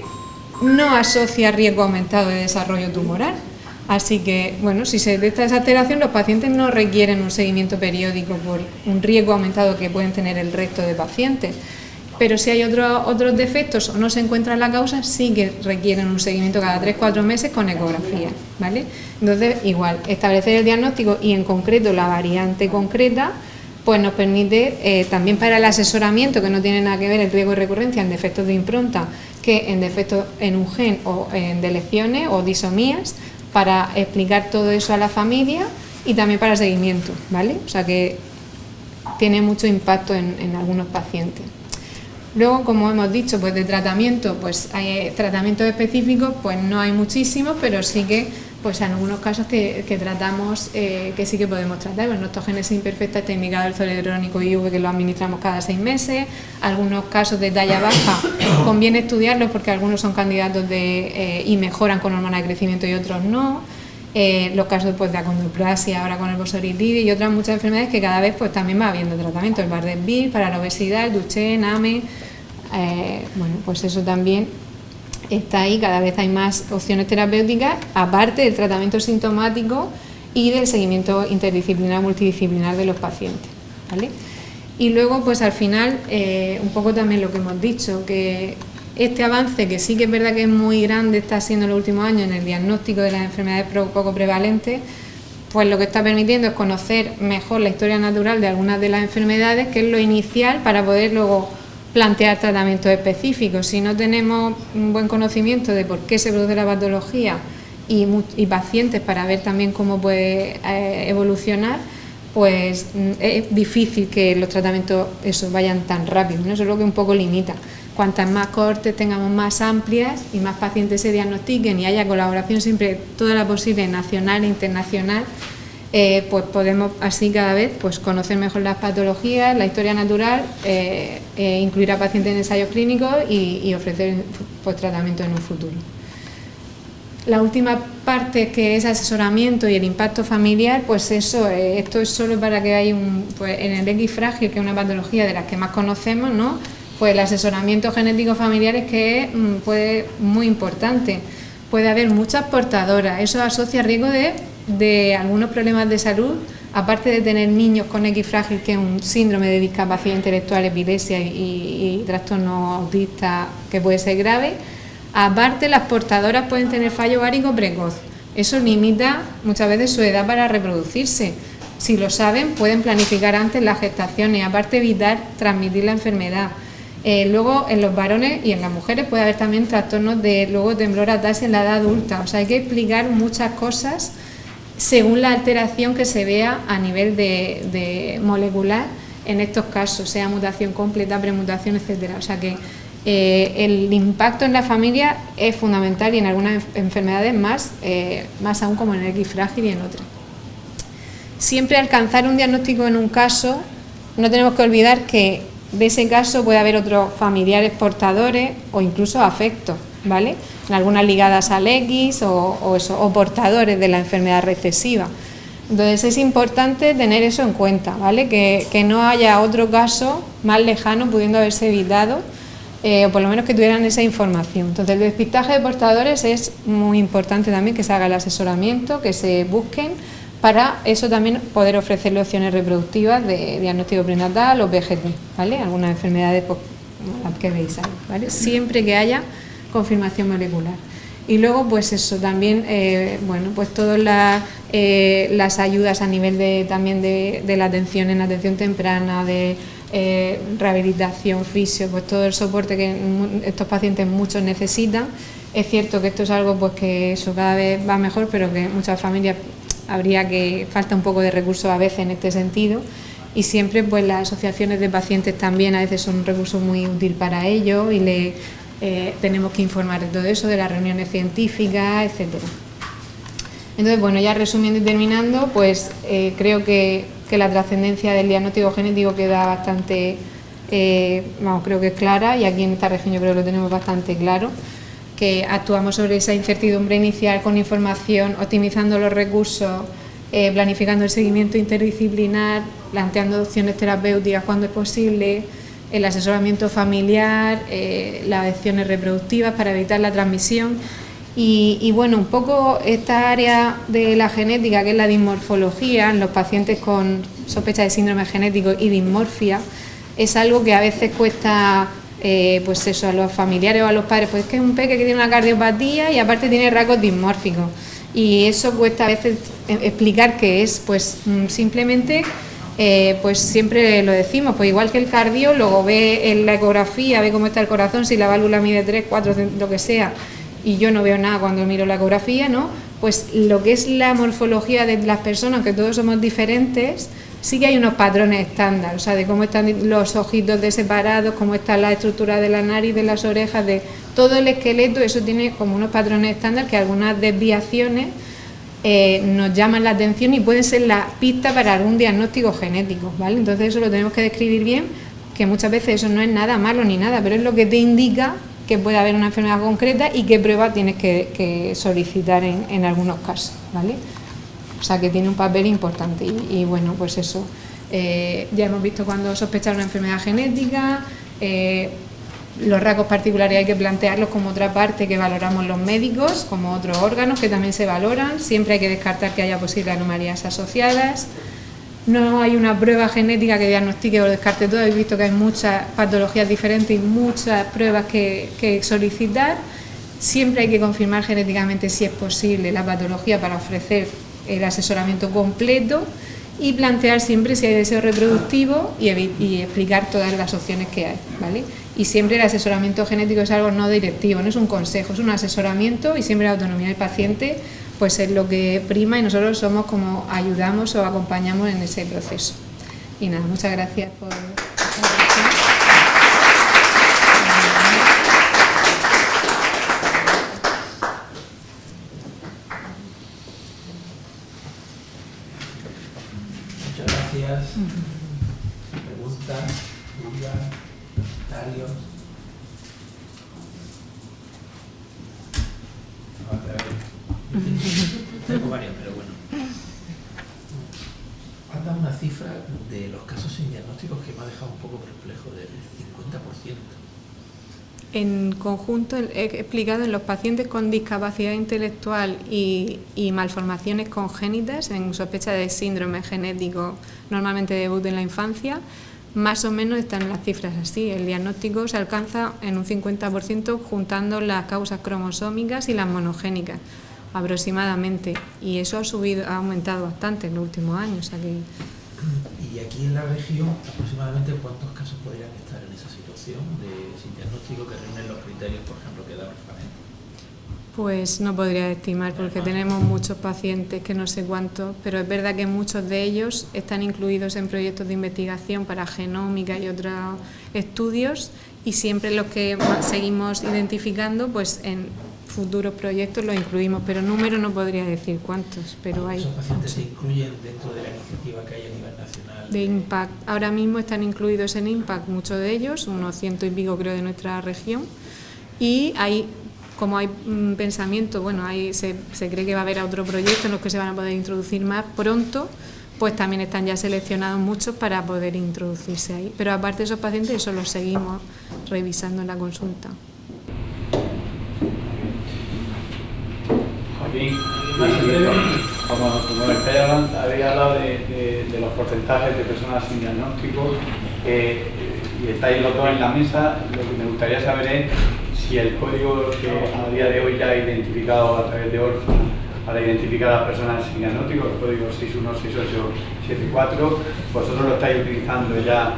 no asocia riesgo aumentado de desarrollo tumoral. Así que, bueno, si se detecta esa alteración, los pacientes no requieren un seguimiento periódico por un riesgo aumentado que pueden tener el resto de pacientes. pero si hay otros defectos o no se encuentra la causa, sí que requieren un seguimiento cada 3-4 meses con ecografía, ¿vale? Entonces, igual, establecer el diagnóstico y en concreto la variante concreta, pues nos permite también para el asesoramiento, que no tiene nada que ver el riesgo de recurrencia en defectos de impronta que en defectos en un gen o en deleciones o disomías, para explicar todo eso a la familia y también para el seguimiento, ¿vale? O sea que tiene mucho impacto en algunos pacientes. Luego, como hemos dicho, pues de tratamiento, pues hay tratamientos específicos, pues no hay muchísimos, pero sí que pues en algunos casos que tratamos, que sí que podemos tratar. Pues nuestro génesis imperfecta está indicado el zoledrónico IV, que lo administramos cada 6 meses. Algunos casos de talla baja conviene estudiarlos porque algunos son candidatos y mejoran con hormona de crecimiento y otros no. Los casos pues, de acondroplasia, ahora con el bosoritis y otras muchas enfermedades que cada vez pues también va habiendo tratamiento, el Bardet-Biedl para la obesidad, el Duchenne, AME, bueno, pues eso también está ahí, cada vez hay más opciones terapéuticas, aparte del tratamiento sintomático y del seguimiento interdisciplinar, multidisciplinar de los pacientes, ¿vale? Y luego, pues al final, un poco también lo que hemos dicho, que este avance, que sí que es verdad que es muy grande, está siendo en los últimos años en el diagnóstico de las enfermedades poco prevalentes, pues lo que está permitiendo es conocer mejor la historia natural de algunas de las enfermedades, que es lo inicial para poder luego plantear tratamientos específicos. Si no tenemos un buen conocimiento de por qué se produce la patología y pacientes para ver también cómo puede evolucionar, pues es difícil que los tratamientos vayan tan rápido, ¿no? Eso es lo que un poco limita. Cuantas más cohortes tengamos más amplias y más pacientes se diagnostiquen y haya colaboración siempre toda la posible nacional e internacional, pues podemos así cada vez pues conocer mejor las patologías, la historia natural, incluir a pacientes en ensayos clínicos y ofrecer pues tratamiento en un futuro. La última parte, que es asesoramiento y el impacto familiar, pues eso, esto es solo para que haya pues en el X frágil, que es una patología de las que más conocemos, ¿no? Pues el asesoramiento genético familiar es que puede muy importante. Puede haber muchas portadoras, eso asocia riesgo de algunos problemas de salud, aparte de tener niños con X frágil, que es un síndrome de discapacidad intelectual, epilepsia y trastorno autista que puede ser grave. Aparte, las portadoras pueden tener fallo ovárico precoz. Eso limita muchas veces su edad para reproducirse. Si lo saben, pueden planificar antes la gestación y aparte evitar transmitir la enfermedad. Luego, en los varones y en las mujeres puede haber también trastornos de temblor ataxia en la edad adulta. O sea, hay que explicar muchas cosas según la alteración que se vea a nivel de molecular en estos casos, sea mutación completa, premutación, etcétera. O sea que el impacto en la familia es fundamental y en algunas enfermedades más aún, como en el X frágil y en otras. Siempre alcanzar un diagnóstico en un caso, no tenemos que olvidar que de ese caso puede haber otros familiares portadores o incluso afectos, ¿vale? Algunas ligadas al X o portadores de la enfermedad recesiva. Entonces es importante tener eso en cuenta, ¿vale? Que no haya otro caso más lejano pudiendo haberse evitado, o por lo menos que tuvieran esa información. Entonces el despistaje de portadores es muy importante también, que se haga el asesoramiento, que se busquen, para eso también poder ofrecerle opciones reproductivas de diagnóstico prenatal o PGT, ¿vale? Algunas enfermedades pues, las que veis ahí, ¿vale? Siempre que haya confirmación molecular. Y luego, pues eso, también, bueno, pues todas las ayudas a nivel también de la atención, en atención temprana, de rehabilitación, fisio, pues todo el soporte que estos pacientes muchos necesitan. Es cierto que esto es algo pues que eso cada vez va mejor, pero que muchas familias falta un poco de recursos a veces en este sentido, y siempre pues las asociaciones de pacientes también a veces son un recurso muy útil para ellos y tenemos que informar de todo eso, de las reuniones científicas, etcétera. Entonces, bueno, ya resumiendo y terminando, pues creo que la trascendencia del diagnóstico genético queda bastante, creo que es clara, y aquí en esta región yo creo que lo tenemos bastante claro, que actuamos sobre esa incertidumbre inicial con información, optimizando los recursos, planificando el seguimiento interdisciplinar, planteando opciones terapéuticas cuando es posible, el asesoramiento familiar, las opciones reproductivas para evitar la transmisión y bueno, un poco esta área de la genética, que es la dismorfología en los pacientes con sospecha de síndrome genético y dismorfia, es algo que a veces cuesta pues eso, a los familiares o a los padres, pues es que es un peque que tiene una cardiopatía y aparte tiene rasgos dismórficos. Y eso cuesta a veces explicar qué es, pues simplemente, pues siempre lo decimos, pues igual que el cardiólogo ve en la ecografía, ve cómo está el corazón, si la válvula mide 3, 4, lo que sea, y yo no veo nada cuando miro la ecografía, ¿no? Pues lo que es la morfología de las personas, que todos somos diferentes, sí que hay unos patrones estándar, o sea, de cómo están los ojitos separados, cómo está la estructura de la nariz, de las orejas, de todo el esqueleto, eso tiene como unos patrones estándar que algunas desviaciones nos llaman la atención y pueden ser la pista para algún diagnóstico genético, ¿vale? Entonces eso lo tenemos que describir bien, que muchas veces eso no es nada malo ni nada, pero es lo que te indica que puede haber una enfermedad concreta y qué prueba tienes que solicitar en algunos casos, ¿vale? O sea que tiene un papel importante y bueno, pues eso, ya hemos visto cuando sospechar una enfermedad genética, los rasgos particulares hay que plantearlos como otra parte que valoramos los médicos, como otros órganos que también se valoran, siempre hay que descartar que haya posibles anomalías asociadas. No hay una prueba genética que diagnostique o descarte todo, habéis visto que hay muchas patologías diferentes y muchas pruebas que solicitar. Siempre hay que confirmar genéticamente si es posible la patología para ofrecer el asesoramiento completo y plantear siempre si hay deseo reproductivo y explicar todas las opciones que hay, ¿vale? Y siempre el asesoramiento genético es algo no directivo, no es un consejo, es un asesoramiento y siempre la autonomía del paciente pues es lo que prima y nosotros somos como ayudamos o acompañamos en ese proceso. Y nada, muchas gracias por la atención. Muchas gracias. Preguntas, dudas, comentarios. Tengo varias, pero bueno. Han dado una cifra de los casos sin diagnósticos que me ha dejado un poco perplejo, del 50%. En conjunto, he explicado en los pacientes con discapacidad intelectual y malformaciones congénitas, en sospecha de síndrome genético, normalmente debut en la infancia, más o menos están las cifras así. El diagnóstico se alcanza en un 50% juntando las causas cromosómicas y las monogénicas, aproximadamente. Y eso ha aumentado bastante en los últimos años. Y aquí en la región, aproximadamente ¿cuántos casos podrían estar en esa situación de sin diagnóstico que reúnen los criterios, por ejemplo, que da Orfanato? Pues no podría estimar porque tenemos muchos pacientes, que no sé cuántos, pero es verdad que muchos de ellos están incluidos en proyectos de investigación para genómica y otros estudios y siempre los que seguimos identificando, pues en futuros proyectos los incluimos, pero número no podría decir cuántos, pero hay. ¿Esos pacientes se incluyen dentro de la iniciativa que hay a nivel nacional? De IMPACT. Ahora mismo están incluidos en IMPACT muchos de ellos, unos 100 y pico creo de nuestra región, y hay, como hay pensamiento, bueno, se cree que va a haber otro proyecto en los que se van a poder introducir más pronto, pues también están ya seleccionados muchos para poder introducirse ahí. Pero aparte de esos pacientes, eso los seguimos revisando en la consulta. Joaquín, como habéis hablado de los porcentajes de personas sin diagnóstico y estáis los dos en la mesa, lo que me gustaría saber es si el código que a día de hoy ya ha identificado a través de Orfa para identificar a las personas sin diagnóstico, el código 616874, vosotros lo estáis utilizando ya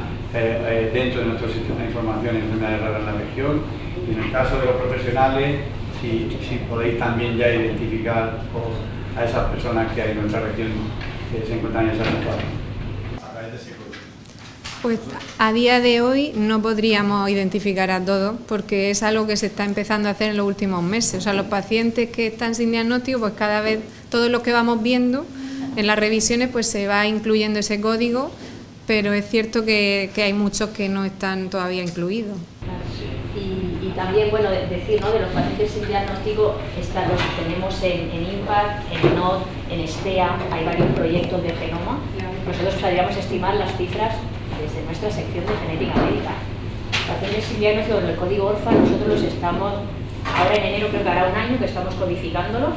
dentro de nuestro sistema de información en enfermedades raras en la región, y en el caso de los profesionales, si podéis también ya identificar a esas personas que hay en nuestra región que se encuentran en esa situación. Pues a día de hoy no podríamos identificar a todos porque es algo que se está empezando a hacer en los últimos meses. O sea, los pacientes que están sin diagnóstico, pues cada vez todos los que vamos viendo en las revisiones pues se va incluyendo ese código, pero es cierto que hay muchos que no están todavía incluidos. Y también, bueno, decir, ¿no?, de los pacientes sin diagnóstico, los tenemos en IMPACT, en NOD, en STEA, hay varios proyectos de genoma. Nosotros podríamos estimar las cifras desde nuestra sección de genética médica. Pacientes sin diagnóstico del código Orfa, nosotros los estamos, ahora en enero creo que hará un año que estamos codificándolos,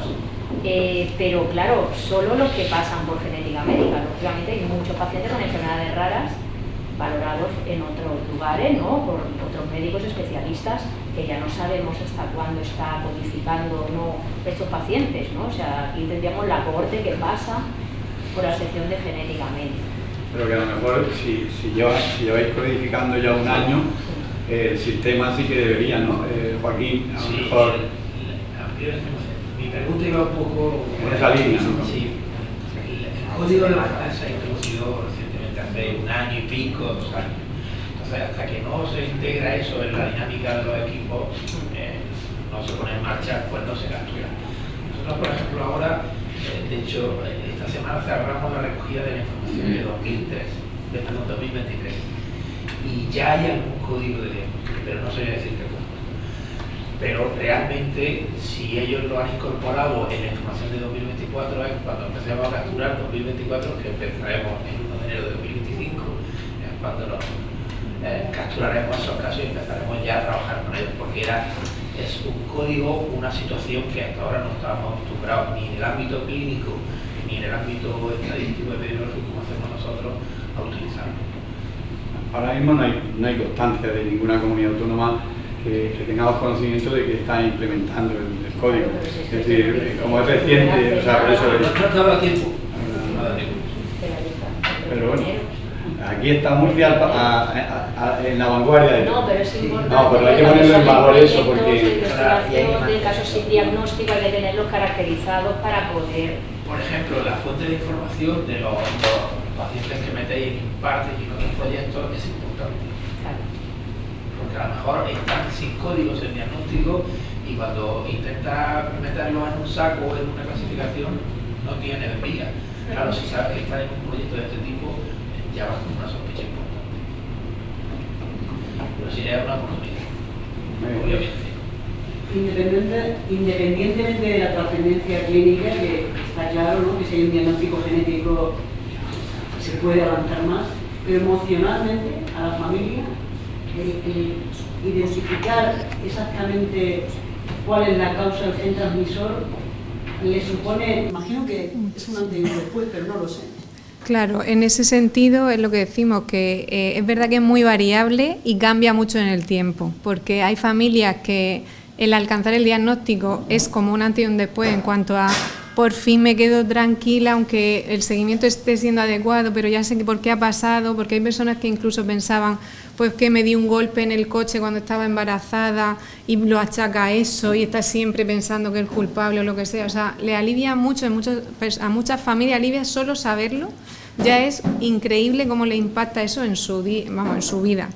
pero claro, solo los que pasan por genética médica. Lógicamente hay muchos pacientes con enfermedades raras valorados en otros lugares, ¿no? Por otros médicos especialistas, que ya no sabemos hasta cuándo está codificando o no estos pacientes, ¿no? O sea, aquí tendríamos la cohorte que pasa por la sección de genética médica. Pero que a lo mejor, si lleváis codificando ya un año, el sistema sí que debería, ¿no? Joaquín, a lo mejor... Mi pregunta iba un poco... en esa línea, ¿no? Sí. El código de la FAS se ha introducido recientemente, hace un año y pico, 2 años. Entonces, hasta que no se integra eso en la dinámica de los equipos, no se pone en marcha, pues no se captura. Nosotros, por ejemplo, ahora, de hecho, esta semana cerramos la recogida de la información de 2023. Y ya hay algún código de diagnóstico, pero no sabía decirte cuál. Pero realmente, si ellos lo han incorporado en la información de 2024, es cuando empecemos a capturar 2024, que empezaremos el 1 de enero de 2025, es cuando capturaremos esos casos y empezaremos ya a trabajar con ellos, porque es un código, una situación que hasta ahora no estábamos acostumbrados, ni en el ámbito clínico, ni en el ámbito estadístico epidemiológico como hacemos nosotros, a utilizar. Ahora mismo no hay constancia de ninguna comunidad autónoma que tengamos conocimiento de que está implementando el código. Es decir, como es reciente, o sea, por eso... No da tiempo. Pero bueno, aquí está Murcia en la vanguardia de... No, pero es importante. No, pero hay que ponerlo en valor eso, porque... De investigación de casos sin diagnóstico hay que tenerlos caracterizados para poder... Por ejemplo, la fuente de información de los pacientes que metéis en IMPACT y en otros proyectos es importante. Claro. Porque a lo mejor están sin códigos en diagnóstico y cuando intentas meterlos en un saco o en una clasificación no tiene vía. Claro, si sabes que estás en un proyecto de este tipo, ya vas con una sospecha importante. Pero sí es una oportunidad, obviamente. Independientemente de la trascendencia clínica, que está claro, ¿no?, que si hay un diagnóstico genético se puede avanzar más, pero emocionalmente a la familia, el identificar exactamente cuál es la causa del gen transmisor le supone, imagino que es un antes y un después, pero no lo sé. Claro, en ese sentido es lo que decimos, que es verdad que es muy variable y cambia mucho en el tiempo, porque hay familias que el alcanzar el diagnóstico es como un antes y un después en cuanto a por fin me quedo tranquila, aunque el seguimiento esté siendo adecuado, pero ya sé por qué ha pasado, porque hay personas que incluso pensaban pues que me di un golpe en el coche cuando estaba embarazada y lo achaca a eso y está siempre pensando que es culpable o lo que sea. O sea, le alivia mucho, a muchas familias alivia solo saberlo, ya es increíble cómo le impacta eso en su vida.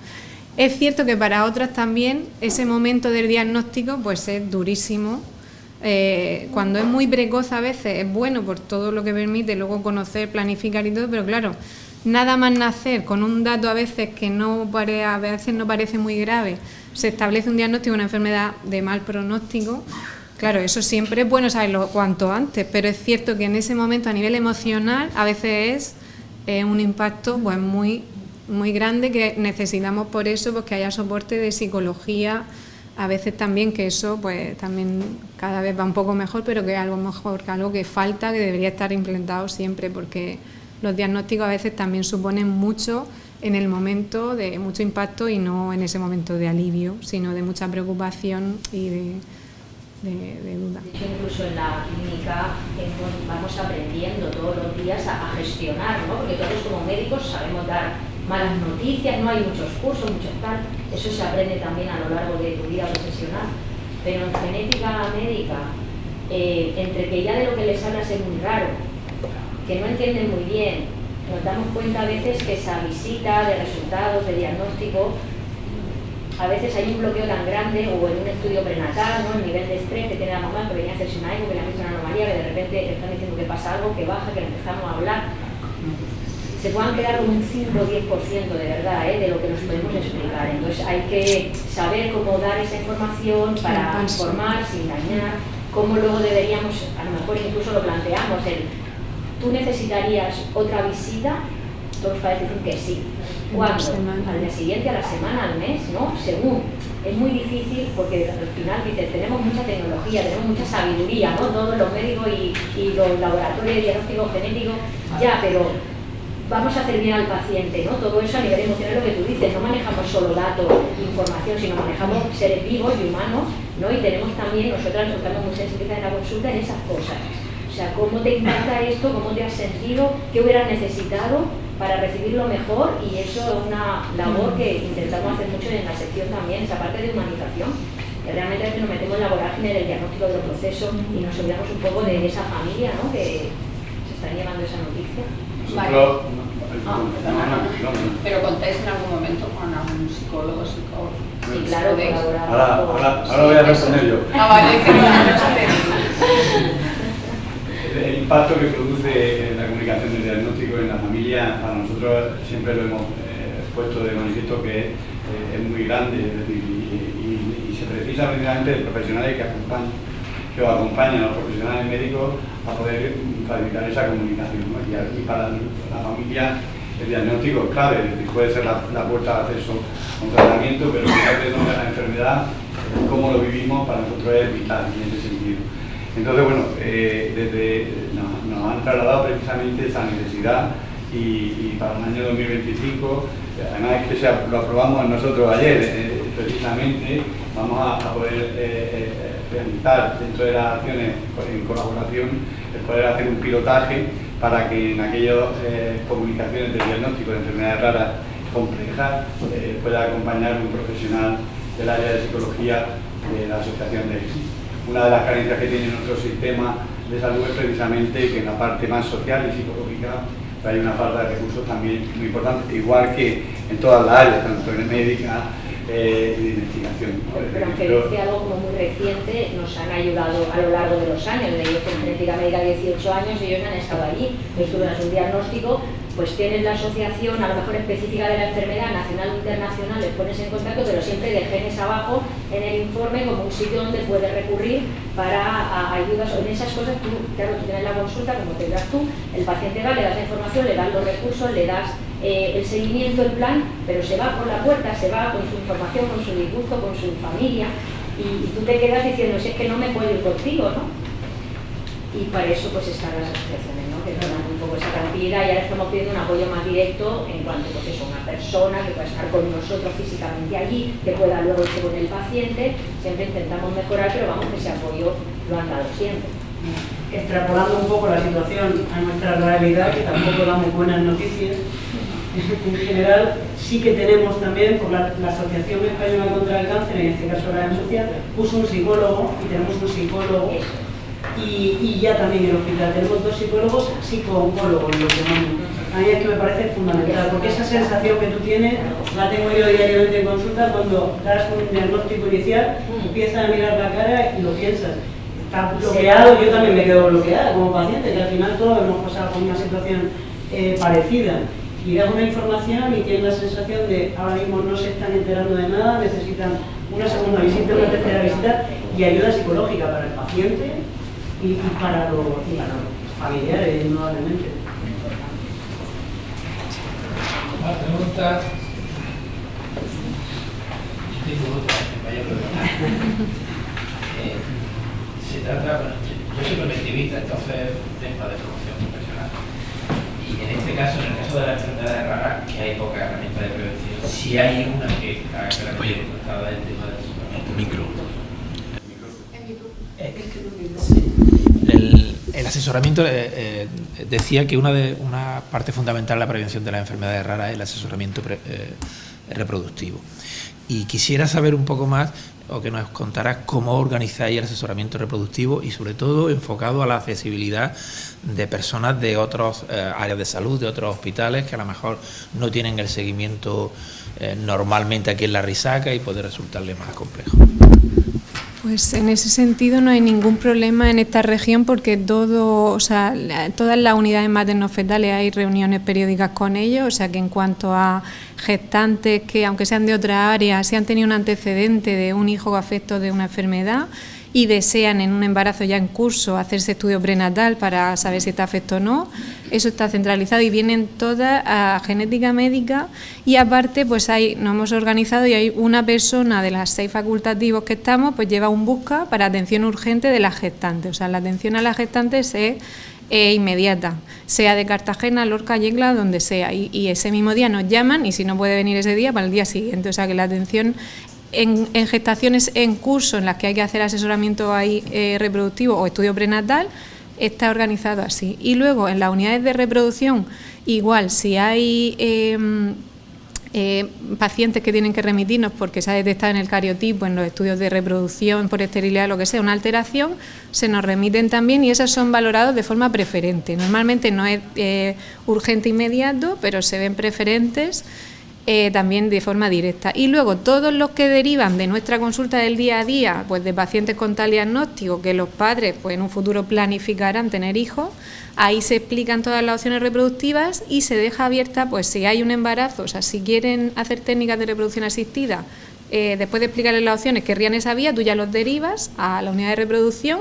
Es cierto que para otras también ese momento del diagnóstico pues es durísimo. Cuando es muy precoz a veces es bueno por todo lo que permite luego conocer, planificar y todo, pero claro, nada más nacer con un dato a veces que no parece muy grave, se establece un diagnóstico de una enfermedad de mal pronóstico. Claro, eso siempre es bueno saberlo cuanto antes, pero es cierto que en ese momento a nivel emocional a veces es un impacto pues muy grande, que necesitamos por eso pues que haya soporte de psicología. A veces también que eso pues también cada vez va un poco mejor, pero que algo mejor, que algo que falta, que debería estar implementado siempre, porque los diagnósticos a veces también suponen mucho en el momento, de mucho impacto, y no en ese momento de alivio, sino de mucha preocupación y de duda. De hecho, incluso en la clínica vamos aprendiendo todos los días a gestionar, ¿no? Porque todos como médicos sabemos dar malas noticias, no hay muchos cursos, muchos tal, eso se aprende también a lo largo de tu vida profesional, pero en genética médica, entre que ya de lo que les hablas es muy raro, que no entienden muy bien, nos damos cuenta a veces que esa visita de resultados, de diagnóstico, a veces hay un bloqueo tan grande, o en un estudio prenatal, ¿no?, el nivel de estrés que tiene la mamá, que venía a hacerse una ECO, que le han visto una anomalía, que de repente le están diciendo que pasa algo, que baja, que empezamos a hablar, se puedan quedar con un 5 o 10% de verdad, de lo que nos podemos explicar. Entonces hay que saber cómo dar esa información para informar, sin dañar, cómo luego deberíamos, a lo mejor incluso lo planteamos, ¿tú necesitarías otra visita? Todos parecen decir que sí. ¿Cuándo? Al día siguiente, a la semana, al mes, ¿no? Según. Es muy difícil porque al final dices, tenemos mucha tecnología, tenemos mucha sabiduría, ¿no? Todos los médicos y los laboratorios de diagnóstico genético, ya, pero vamos a hacer bien al paciente, ¿no? Todo eso a nivel emocional, lo que tú dices, no manejamos solo datos, información, sino manejamos seres vivos y humanos, ¿no? Y tenemos también, nosotras nos estamos muy sensibilizadas en la consulta en esas cosas. O sea, ¿cómo te impacta esto? ¿Cómo te has sentido? ¿Qué hubieras necesitado para recibirlo mejor? Y eso es una labor que intentamos hacer mucho en la sección también, esa parte de humanización. Que realmente a veces nos metemos en la vorágine del diagnóstico de los procesos y nos olvidamos un poco de esa familia, ¿no? Que se están llevando esa noticia. Nosotros, pero contáis en algún momento con algún psicólogo, psicólogo. Sí, claro, ahora voy a responder yo. Vale, que El impacto que produce en la comunicación del diagnóstico en la familia, para nosotros siempre lo hemos puesto de manifiesto que es muy grande, es decir, y se precisa precisamente de profesionales que os acompañan a los profesionales médicos a poder facilitar esa comunicación, ¿no? Y para la familia el diagnóstico es clave, es decir, puede ser la puerta de acceso a un tratamiento, pero muchas veces de la enfermedad, cómo lo vivimos para nosotros es vital en ese sentido. Entonces, bueno, nos han trasladado precisamente esa necesidad y para el año 2025, además es que lo aprobamos nosotros ayer, precisamente vamos a poder realizar dentro de las acciones en colaboración, poder hacer un pilotaje para que en aquellas comunicaciones de diagnóstico de enfermedades raras complejas pueda acompañar un profesional del área de psicología de la asociación de EXI. Una de las carencias que tiene nuestro sistema de salud es precisamente que en la parte más social y psicológica hay una falta de recursos también muy importante, igual que en todas las áreas, tanto en médica y de investigación. Pero aunque dice algo como muy reciente, nos han ayudado a lo largo de los años. De ellos con genética médica 18 años, ellos han estado allí. Tú das un diagnóstico, pues tienes la asociación a lo mejor específica de la enfermedad, nacional o internacional, les pones en contacto, pero siempre de genes abajo en el informe como un sitio donde puedes recurrir para ayudas. En esas cosas tú tienes la consulta, como te das tú, el paciente va, le das la información, le das los recursos, le das el seguimiento, el plan, pero se va por la puerta, se va con su información, con su disgusto, con su familia, y tú te quedas diciendo, si es que no me puedo ir contigo, ¿no? Y para eso pues están las asociaciones, ¿no? Que nos dan un poco esa tranquilidad, y ahora estamos pidiendo un apoyo más directo en cuanto pues eso, una persona que pueda estar con nosotros físicamente allí, que pueda luego irse con el paciente. Siempre intentamos mejorar, pero vamos, que ese apoyo lo han dado siempre. Extrapolando un poco la situación a nuestra realidad, que tampoco damos buenas noticias, en general sí que tenemos también, por la Asociación Española contra el Cáncer, en este caso la Social, puso un psicólogo, y tenemos un psicólogo, y ya también en el hospital tenemos 2 psicólogos psico-oncólogos, lo que llamamos. A mí es que me parece fundamental, porque esa sensación que tú tienes la tengo yo diariamente en consulta cuando das un diagnóstico inicial, empiezas a mirar la cara y lo piensas. Está bloqueado, yo también me quedo bloqueada como paciente, que al final todos hemos pasado por una situación parecida. Y das una información y tienes la sensación de ahora mismo no se están enterando de nada, necesitan una segunda visita, una tercera visita y ayuda psicológica para el paciente y para los familiares, indudablemente. Más preguntas. Tengo otra que vaya a preguntar. Se trata, bueno, yo soy preventivista, entonces tema de promoción profesional. Y en este caso, en el caso de las enfermedades raras, que hay poca herramienta de prevención, si hay una que haga que la cuestión estaba del tema del micro. El asesoramiento decía que una parte fundamental de la prevención de las enfermedades raras es el asesoramiento reproductivo. Y quisiera saber un poco más, o que nos contaras cómo organizáis el asesoramiento reproductivo y sobre todo enfocado a la accesibilidad de personas de otras áreas de salud, de otros hospitales que a lo mejor no tienen el seguimiento normalmente aquí en la Risaca y puede resultarle más complejo. Pues en ese sentido no hay ningún problema en esta región porque todas las unidades materno-fetales hay reuniones periódicas con ellos, o sea que en cuanto a gestantes que aunque sean de otra área, si han tenido un antecedente de un hijo afecto de una enfermedad y desean en un embarazo ya en curso hacerse estudio prenatal para saber si está afecto o no, eso está centralizado y vienen todas a genética médica y aparte pues nos hemos organizado y hay una persona de las 6 facultativos que estamos pues lleva un busca para atención urgente de las gestantes, o sea la atención a las gestantes es inmediata, sea de Cartagena, Lorca, Yecla, donde sea, y ese mismo día nos llaman y si no puede venir ese día, para el día siguiente. O sea que la atención en gestaciones en curso en las que hay que hacer asesoramiento ahí, reproductivo o estudio prenatal, está organizado así. Y luego en las unidades de reproducción, igual, si hay pacientes que tienen que remitirnos porque se ha detectado en el cariotipo, en los estudios de reproducción por esterilidad, lo que sea, una alteración, se nos remiten también y esos son valorados de forma preferente. Normalmente no es urgente inmediato, pero se ven preferentes también de forma directa. Y luego todos los que derivan de nuestra consulta del día a día, pues de pacientes con tal diagnóstico que los padres pues en un futuro planificarán tener hijos, ahí se explican todas las opciones reproductivas y se deja abierta, pues si hay un embarazo, o sea, si quieren hacer técnicas de reproducción asistida, después de explicarles las opciones, querrían esa vía, tú ya los derivas a la unidad de reproducción,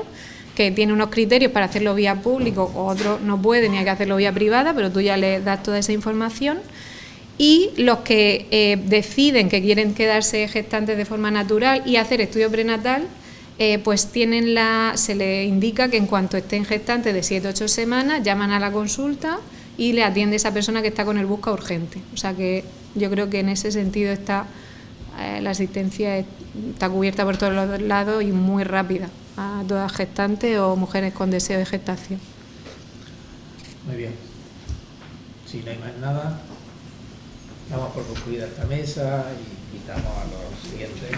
que tiene unos criterios para hacerlo vía público, o otros no pueden y hay que hacerlo vía privada, pero tú ya les das toda esa información. Y los que deciden que quieren quedarse gestantes de forma natural y hacer estudio prenatal, pues se les indica que en cuanto estén gestantes de 7 o 8 semanas, llaman a la consulta y le atiende esa persona que está con el busca urgente. O sea que yo creo que en ese sentido la asistencia está cubierta por todos los lados y muy rápida a todas gestantes o mujeres con deseo de gestación. Muy bien. Si no hay más nada, damos por concluida esta mesa y invitamos a los siguientes.